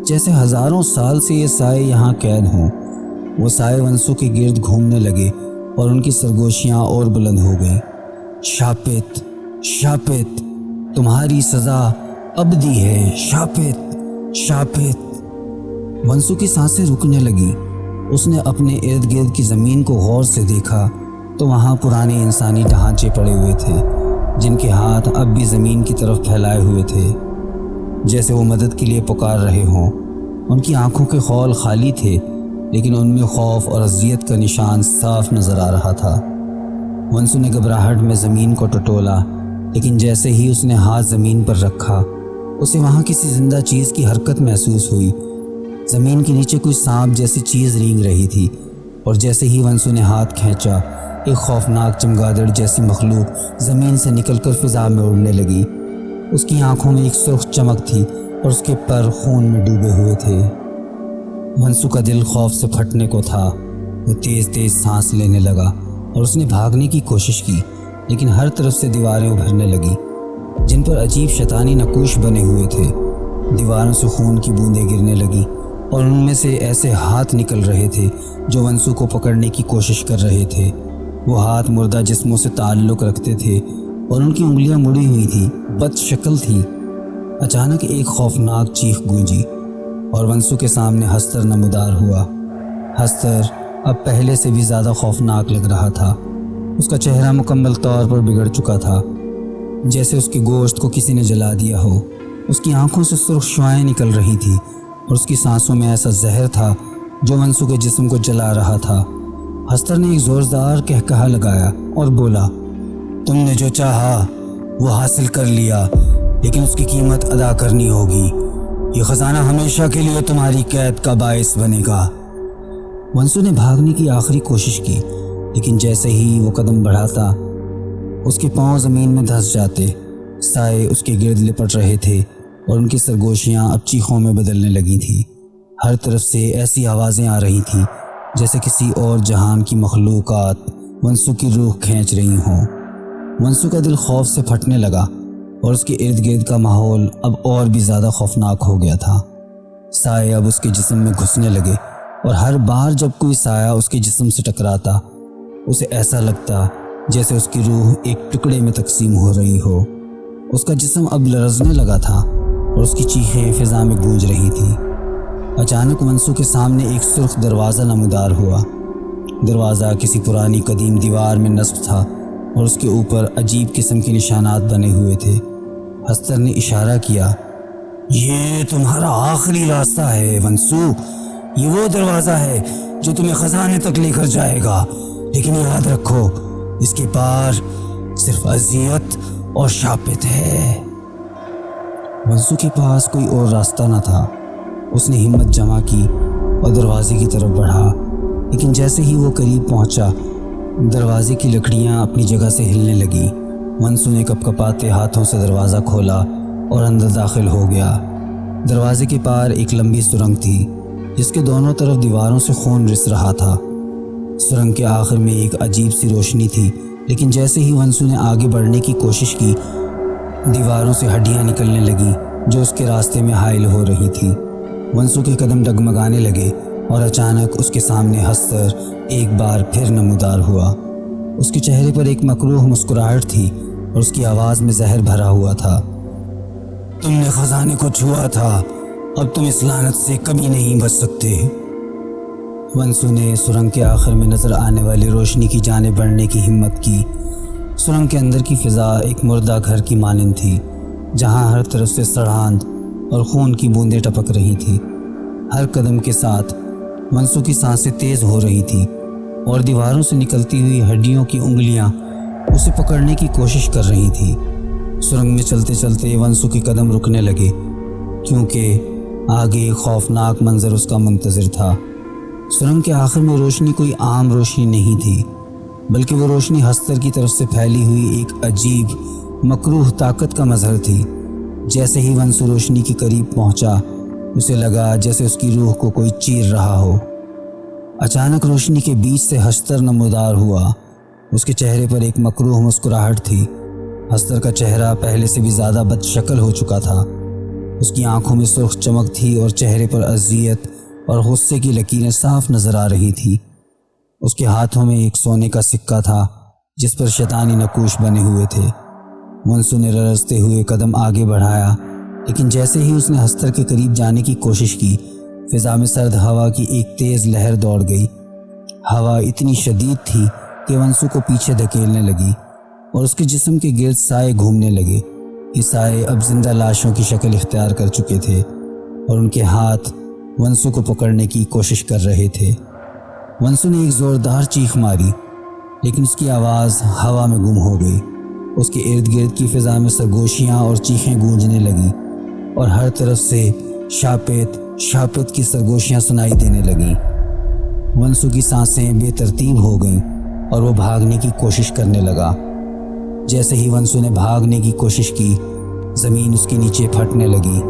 جیسے ہزاروں سال سے یہ سائے یہاں قید ہوں۔ وہ سائے ونسو کے گرد گھومنے لگے اور ان کی سرگوشیاں اور بلند ہو گئیں، شاپت شاپت، تمہاری سزا ابدی ہے، شاپت شاپت۔ ونسو کی سانسیں رکنے لگی۔ اس نے اپنے ارد گرد کی زمین کو غور سے دیکھا تو وہاں پرانے انسانی ڈھانچے پڑے ہوئے تھے جن کے ہاتھ اب بھی زمین کی طرف پھیلائے ہوئے تھے، جیسے وہ مدد کے لیے پکار رہے ہوں۔ ان کی آنکھوں کے خول خالی تھے، لیکن ان میں خوف اور اذیت کا نشان صاف نظر آ رہا تھا۔ ونسو نے گھبراہٹ میں زمین کو ٹٹولا، لیکن جیسے ہی اس نے ہاتھ زمین پر رکھا، اسے وہاں کسی زندہ چیز کی حرکت محسوس ہوئی۔ زمین کے نیچے کوئی سانپ جیسی چیز رینگ رہی تھی، اور جیسے ہی ونسو نے ہاتھ کھینچا، ایک خوفناک چمگادڑ جیسی مخلوق زمین سے نکل کر فضا میں اڑنے لگی۔ اس کی آنکھوں میں ایک سرخ چمک تھی اور اس کے پر خون میں ڈوبے ہوئے تھے۔ ونسو کا دل خوف سے پھٹنے کو تھا۔ وہ تیز تیز سانس لینے لگا اور اس نے بھاگنے کی کوشش کی، لیکن ہر طرف سے دیواریں ابھرنے لگیں جن پر عجیب شیطانی نقوش بنے ہوئے تھے۔ دیواروں سے خون کی بوندیں گرنے لگیں اور ان میں سے ایسے ہاتھ نکل رہے تھے جو ونسو کو پکڑنے کی کوشش کر رہے تھے۔ وہ ہاتھ مردہ جسموں سے تعلق رکھتے تھے اور ان کی انگلیاں مڑی ہوئی تھیں، بد شکل تھیں۔ اچانک ایک خوفناک چیخ گونجی اور ونسو کے سامنے ہستر نمودار ہوا۔ ہستر اب پہلے سے بھی زیادہ خوفناک لگ رہا تھا۔ اس کا چہرہ مکمل طور پر بگڑ چکا تھا، جیسے اس کے گوشت کو کسی نے جلا دیا ہو۔ اس کی آنکھوں سے سرخ شعاعیں نکل رہی تھیں اور اس کی سانسوں میں ایسا زہر تھا جو ونسو کے جسم کو جلا رہا تھا۔ ہستر نے ایک زوردار کہکہا لگایا اور بولا، تم نے جو چاہا وہ حاصل کر لیا، لیکن اس کی قیمت ادا کرنی ہوگی۔ یہ خزانہ ہمیشہ کے لیے تمہاری قید کا باعث بنے گا۔ ونسو نے بھاگنے کی آخری کوشش کی، لیکن جیسے ہی وہ قدم بڑھاتا، اس کے پاؤں زمین میں دھس جاتے۔ سائے اس کے گرد لپٹ رہے تھے اور ان کی سرگوشیاں اب چیخوں میں بدلنے لگی تھیں۔ ہر طرف سے ایسی آوازیں آ رہی تھیں جیسے کسی اور جہان کی مخلوقات ونسو کی روح کھینچ رہی ہوں۔ ونسو کا دل خوف سے پھٹنے لگا اور اس کے ارد گرد کا ماحول اب اور بھی زیادہ خوفناک ہو گیا تھا۔ سائے اب اس کے جسم میں گھسنے لگے اور ہر بار جب کوئی سایہ اس کے جسم سے ٹکراتا، اسے ایسا لگتا جیسے اس کی روح ایک ٹکڑے میں تقسیم ہو رہی ہو۔ اس کا جسم اب لرزنے لگا تھا اور اس کی چیخیں فضا میں گونج رہی تھیں۔ اچانک ونسو کے سامنے ایک سرخ دروازہ نمودار ہوا۔ دروازہ کسی پرانی قدیم دیوار میں نصب تھا اور اس کے اوپر عجیب قسم کے نشانات بنے ہوئے تھے۔ ہستر نے اشارہ کیا، یہ تمہارا آخری راستہ ہے ونسو۔ یہ وہ دروازہ ہے جو تمہیں خزانے تک لے کر جائے گا، لیکن یاد رکھو اس کے پار صرف اذیت اور شاپت ہے۔ ونسو کے پاس کوئی اور راستہ نہ تھا۔ اس نے ہمت جمع کی اور دروازے کی طرف بڑھا، لیکن جیسے ہی وہ قریب پہنچا، دروازے کی لکڑیاں اپنی جگہ سے ہلنے لگیں۔ ونسو نے کپکپاتے ہاتھوں سے دروازہ کھولا اور اندر داخل ہو گیا۔ دروازے کے پار ایک لمبی سرنگ تھی جس کے دونوں طرف دیواروں سے خون رس رہا تھا۔ سرنگ کے آخر میں ایک عجیب سی روشنی تھی، لیکن جیسے ہی ونسو نے آگے بڑھنے کی کوشش کی، دیواروں سے ہڈیاں نکلنے لگیں جو اس کے راستے میں حائل ہو رہی تھیں۔ ونسو کے قدم ڈگمگانے لگے اور اچانک اس کے سامنے ہستر ایک بار پھر نمودار ہوا۔ اس کے چہرے پر ایک مکروہ مسکراہٹ تھی اور اس کی آواز میں زہر بھرا ہوا تھا۔ تم نے خزانے کو چھوا تھا، اب تم اس لعنت سے کبھی نہیں بچ سکتے۔ ونسو نے سرنگ کے آخر میں نظر آنے والی روشنی کی جانب بڑھنے کی ہمت کی۔ سرنگ کے اندر کی فضا ایک مردہ گھر کی مانند تھی، جہاں ہر طرف سے سڑاند اور خون کی بوندیں ٹپک رہی تھی۔ ہر قدم کے ساتھ ونسو کی سانسیں تیز ہو رہی تھیں اور دیواروں سے نکلتی ہوئی ہڈیوں کی انگلیاں اسے پکڑنے کی کوشش کر رہی تھیں۔ سرنگ میں چلتے چلتے ونسو کے قدم رکنے لگے، کیونکہ آگے ایک خوفناک منظر اس کا منتظر تھا۔ سرنگ کے آخر میں روشنی کوئی عام روشنی نہیں تھی، بلکہ وہ روشنی ہستر کی طرف سے پھیلی ہوئی ایک عجیب مکروہ طاقت کا مظہر تھی۔ جیسے ہی ونسو روشنی کے قریب پہنچا، اسے لگا جیسے اس کی روح کو کوئی چیر رہا ہو۔ اچانک روشنی کے بیچ سے ہستر نمودار ہوا۔ اس کے چہرے پر ایک مکروہ مسکراہٹ تھی۔ ہستر کا چہرہ پہلے سے بھی زیادہ بد شکل ہو چکا تھا۔ اس کی آنکھوں میں سرخ چمک تھی اور چہرے پر اذیت اور غصے کی لکیریں صاف نظر آ رہی تھی۔ اس کے ہاتھوں میں ایک سونے کا سکہ تھا جس پر شیطانی نقوش بنے ہوئے تھے۔ ونسو نے لرزتے ہوئے قدم آگے بڑھایا، لیکن جیسے ہی اس نے ہستر کے قریب جانے کی کوشش کی، فضا میں سرد ہوا کی ایک تیز لہر دوڑ گئی۔ ہوا اتنی شدید تھی کہ ونسو کو پیچھے دھکیلنے لگی اور اس کے جسم کے گرد سائے گھومنے لگے۔ یہ سائے اب زندہ لاشوں کی شکل اختیار کر چکے تھے اور ان کے ہاتھ ونسو کو پکڑنے کی کوشش کر رہے تھے۔ ونسو نے ایک زوردار چیخ ماری، لیکن اس کی آواز ہوا میں گم ہو گئی۔ اس کے ارد گرد کی فضا میں سرگوشیاں اور چیخیں گونجنے لگیں اور ہر طرف سے شاپت شاپت کی سرگوشیاں سنائی دینے لگیں۔ ونسو کی سانسیں بے ترتیب ہو گئیں اور وہ بھاگنے کی کوشش کرنے لگا۔ جیسے ہی ونسو نے بھاگنے کی کوشش کی، زمین اس کے نیچے پھٹنے لگی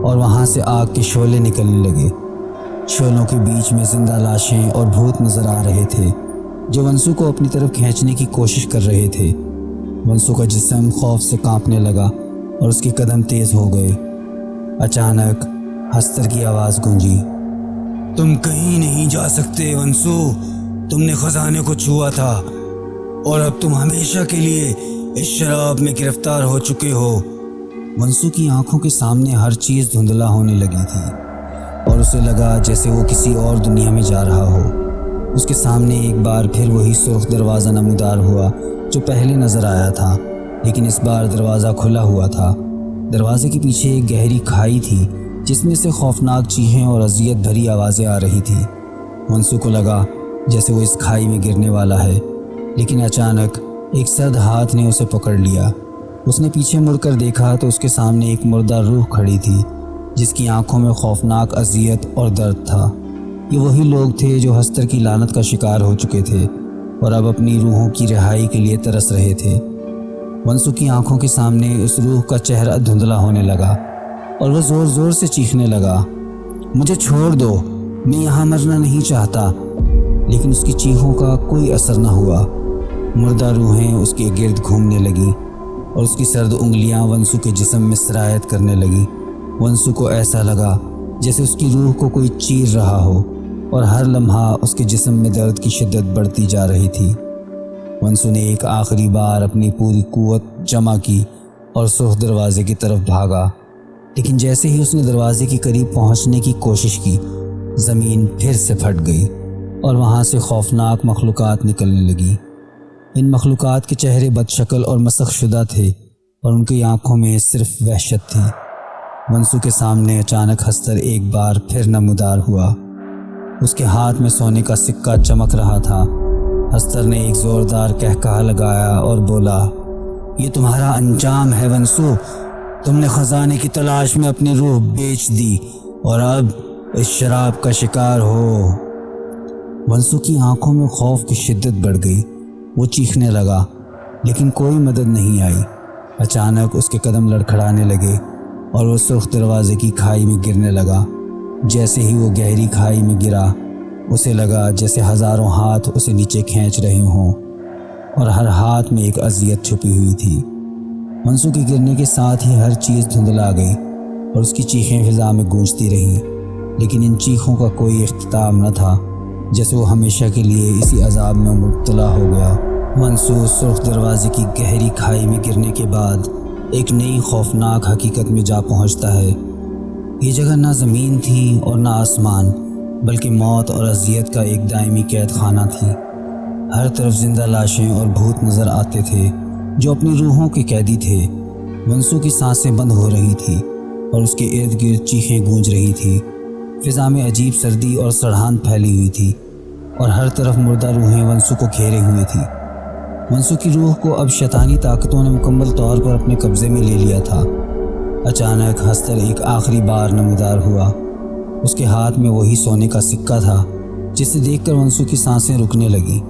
اور وہاں سے آگ کے شعلے نکلنے لگے۔ شعلوں کے بیچ میں زندہ لاشیں اور بھوت نظر آ رہے تھے جو ونسو کو اپنی طرف کھینچنے کی کوشش کر رہے تھے۔ ونسو کا جسم خوف سے کانپنے لگا اور اس کے قدم تیز ہو گئے۔ اچانک ہستر کی آواز گونجی، تم کہیں نہیں جا سکتے ونسو، تم نے خزانے کو چھوا تھا اور اب تم ہمیشہ کے لیے اس شراب میں گرفتار ہو چکے ہو۔ ونسو کی آنکھوں کے سامنے ہر چیز دھندلا ہونے لگی تھی اور اسے لگا جیسے وہ کسی اور دنیا میں جا رہا ہو۔ اس کے سامنے ایک بار پھر وہی سرخ دروازہ نمودار ہوا جو پہلے نظر آیا تھا، لیکن اس بار دروازہ کھلا ہوا تھا۔ دروازے کے پیچھے ایک گہری کھائی تھی جس میں سے خوفناک چیخیں اور اذیت بھری آوازیں آ رہی تھیں۔ ونسو کو لگا جیسے وہ اس کھائی میں گرنے والا ہے، لیکن اچانک ایک سرد ہاتھ نے اسے پکڑ لیا۔ اس نے پیچھے مڑ کر دیکھا تو اس کے سامنے ایک مردہ روح کھڑی تھی جس کی آنکھوں میں خوفناک اذیت اور درد تھا۔ یہ وہی لوگ تھے جو ہستر کی لعنت کا شکار ہو چکے تھے اور اب اپنی روحوں کی رہائی کے لیے ترس رہے تھے۔ ونسو کی آنکھوں کے سامنے اس روح کا چہرہ دھندلا ہونے لگا اور وہ زور زور سے چیخنے لگا، مجھے چھوڑ دو، میں یہاں مرنا نہیں چاہتا۔ لیکن اس کی چیخوں کا کوئی اثر نہ ہوا۔ مردہ روحیں اس کے گرد گھومنے لگیں اور اس کی سرد انگلیاں ونسو کے جسم میں سرایت کرنے لگیں۔ ونسو کو ایسا لگا جیسے اس کی روح کو کوئی چیر رہا ہو اور ہر لمحہ اس کے جسم میں درد کی شدت بڑھتی جا رہی تھی۔ ونسو نے ایک آخری بار اپنی پوری قوت جمع کی اور سرخ دروازے کی طرف بھاگا، لیکن جیسے ہی اس نے دروازے کے قریب پہنچنے کی کوشش کی، زمین پھر سے پھٹ گئی اور وہاں سے خوفناک مخلوقات نکلنے لگی۔ ان مخلوقات کے چہرے بد شکل اور مسخ شدہ تھے اور ان کی آنکھوں میں صرف وحشت تھی۔ ونسو کے سامنے اچانک ہستر ایک بار پھر نمودار ہوا۔ اس کے ہاتھ میں سونے کا سکہ چمک رہا تھا۔ ہستر نے ایک زوردار قہقہہ لگایا اور بولا، یہ تمہارا انجام ہے ونسو، تم نے خزانے کی تلاش میں اپنی روح بیچ دی اور اب اس شراب کا شکار ہو۔ ونسو کی آنکھوں میں خوف کی شدت بڑھ گئی۔ وہ چیخنے لگا لیکن کوئی مدد نہیں آئی۔ اچانک اس کے قدم لڑکھڑانے لگے اور وہ سرخ دروازے کی کھائی میں گرنے لگا۔ جیسے ہی وہ گہری کھائی میں گرا، اسے لگا جیسے ہزاروں ہاتھ اسے نیچے کھینچ رہے ہوں اور ہر ہاتھ میں ایک اذیت چھپی ہوئی تھی۔ ونسو کے گرنے کے ساتھ ہی ہر چیز دھندلا گئی اور اس کی چیخیں فضا میں گونجتی رہیں، لیکن ان چیخوں کا کوئی اختتام نہ تھا، جیسے وہ ہمیشہ کے لیے اسی عذاب میں مبتلا ہو گیا۔ ونسو سرخ دروازے کی گہری کھائی میں گرنے کے بعد ایک نئی خوفناک حقیقت میں جا پہنچتا ہے۔ یہ جگہ نہ زمین تھی اور نہ آسمان، بلکہ موت اور اذیت کا ایک دائمی قید خانہ تھی۔ ہر طرف زندہ لاشیں اور بھوت نظر آتے تھے جو اپنی روحوں کے قیدی تھے۔ ونسو کی سانسیں بند ہو رہی تھی اور اس کے ارد گرد چیخیں گونج رہی تھی۔ فضا میں عجیب سردی اور سڑھان پھیلی ہوئی تھی اور ہر طرف مردہ روحیں ونسو کو گھیرے ہوئی تھی۔ ونسو کی روح کو اب شیطانی طاقتوں نے مکمل طور پر اپنے قبضے میں لے لیا تھا۔ اچانک ہستر ایک آخری بار نمودار ہوا۔ اس کے ہاتھ میں وہی سونے کا سکہ تھا جسے دیکھ کر ونسو کی سانسیں رکنے لگیں۔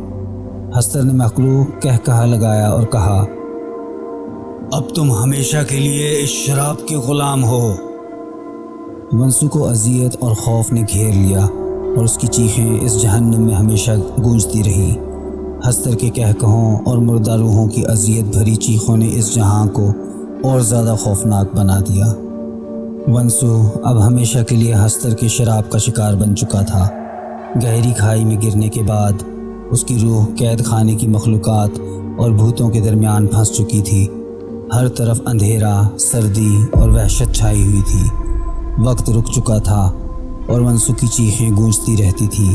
ہستر نے مخلوق قہقہہ لگایا اور کہا، اب تم ہمیشہ کے لیے اس شراب کے غلام ہو۔ ونسو کو اذیت اور خوف نے گھیر لیا اور اس کی چیخیں اس جہنم میں ہمیشہ گونجتی رہیں۔ ہستر کے قہقہوں اور مردہ روحوں کی اذیت بھری چیخوں نے اس جہاں کو اور زیادہ خوفناک بنا دیا۔ ونسو اب ہمیشہ کے لیے ہستر کے شراب کا شکار بن چکا تھا۔ گہری کھائی میں گرنے کے بعد اس کی روح قید خانے کی مخلوقات اور بھوتوں کے درمیان پھنس چکی تھی۔ ہر طرف اندھیرا، سردی اور وحشت چھائی ہوئی تھی۔ وقت رک چکا تھا اور ونسو کی چیخیں گونجتی رہتی تھی،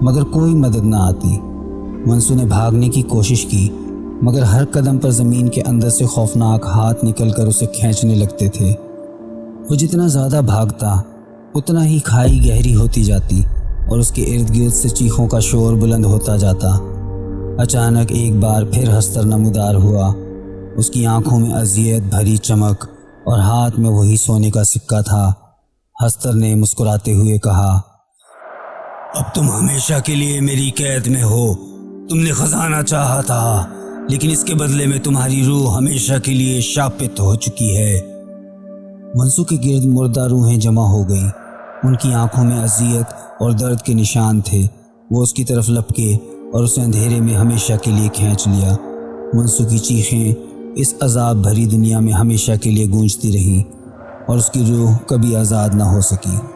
مگر کوئی مدد نہ آتی۔ منسو نے بھاگنے کی کوشش کی، مگر ہر قدم پر زمین کے اندر سے خوفناک ہاتھ نکل کر اسے کھینچنے لگتے تھے۔ وہ جتنا زیادہ بھاگتا اتنا ہی کھائی گہری ہوتی جاتی اور اس کے ارد گرد سے چیخوں کا شور بلند ہوتا جاتا۔ اچانک ایک بار پھر ہستر نمودار ہوا۔ اس کی آنکھوں میں اذیت بھری چمک اور ہاتھ میں وہی سونے کا سکہ تھا۔ ہستر نے مسکراتے ہوئے کہا، اب تم ہمیشہ کے لیے میری قید میں ہو۔ تم نے خزانہ چاہا تھا، لیکن اس کے بدلے میں تمہاری روح ہمیشہ کے لیے شاپت ہو چکی ہے۔ منسو کے گرد مردہ روحیں جمع ہو گئیں۔ ان کی آنکھوں میں اذیت اور درد کے نشان تھے۔ وہ اس کی طرف لپکے اور اسے اندھیرے میں ہمیشہ کے لیے کھینچ لیا۔ منسو کی چیخیں اس عذاب بھری دنیا میں ہمیشہ کے لیے گونجتی رہیں اور اس کی روح کبھی آزاد نہ ہو سکی۔